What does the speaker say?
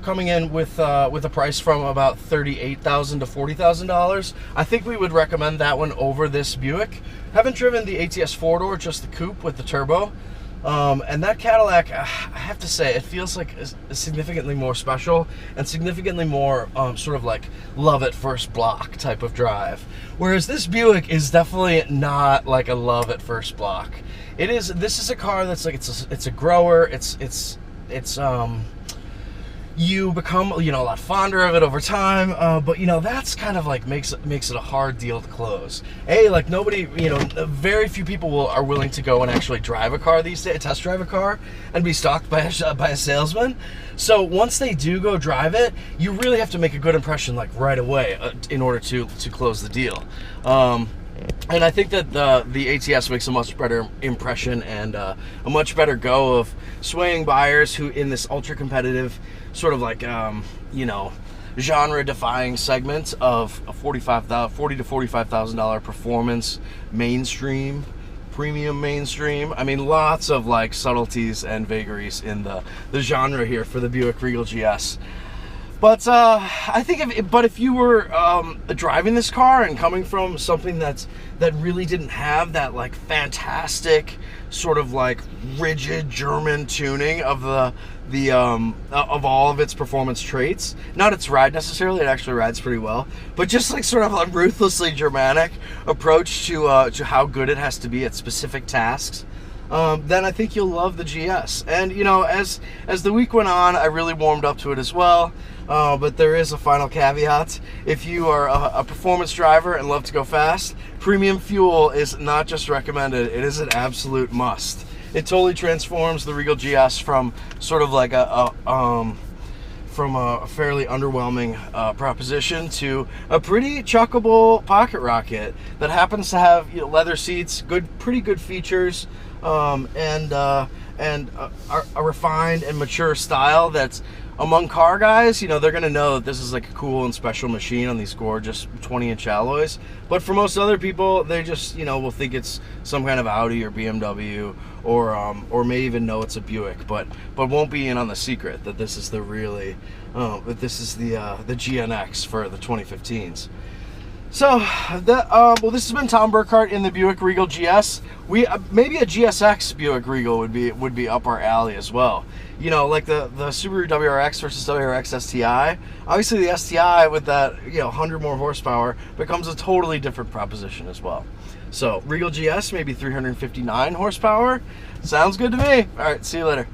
coming in with a price from about $38,000 to $40,000. I think we would recommend that one over this Buick. Haven't driven the ATS 4-door, just the coupe with the turbo. And that Cadillac, I have to say, it feels like a significantly more special and significantly more sort of like love at first block type of drive. Whereas this Buick is definitely not like a love at first block. This is a car that's like, it's a grower. You become, you know, a lot fonder of it over time, but you know, that's kind of like makes it a hard deal to close. Like nobody, you know, very few people are willing to go and actually drive a car these days, test drive a car, and be stalked by a salesman. So once they do go drive it, you really have to make a good impression like right away in order to close the deal. And I think that the ATS makes a much better impression and a much better go of swaying buyers who, in this ultra competitive sort of like you know, genre-defying segment of a $40,000 to $45,000 performance mainstream, premium mainstream. I mean, lots of like subtleties and vagaries in the genre here for the Buick Regal GS. But I think if you were driving this car and coming from something that really didn't have that like fantastic sort of like rigid German tuning of of all of its performance traits, not its ride necessarily, it actually rides pretty well, but just like sort of a ruthlessly Germanic approach to how good it has to be at specific tasks, then I think you'll love the GS. And you know, as the week went on, I really warmed up to it as well. But there is a final caveat. If you are a performance driver and love to go fast, premium fuel is not just recommended, it is an absolute must. It totally transforms the Regal GS from sort of like a fairly underwhelming proposition to a pretty chuckable pocket rocket that happens to have, you know, leather seats, pretty good features, and a refined and mature style that's, among car guys, you know, they're gonna know that this is like a cool and special machine on these gorgeous 20-inch alloys. But for most other people, they just, you know, will think it's some kind of Audi or BMW, or may even know it's a Buick, but won't be in on the secret that this is the really, that this is the GNX for the 2015s. So, well, this has been Tom Burkhart in the Buick Regal GS. Maybe a GSX Buick Regal would be up our alley as well. You know, like the Subaru WRX versus WRX STI. Obviously, the STI with that, you know, 100 more horsepower becomes a totally different proposition as well. So, Regal GS, maybe 359 horsepower. Sounds good to me. All right, see you later.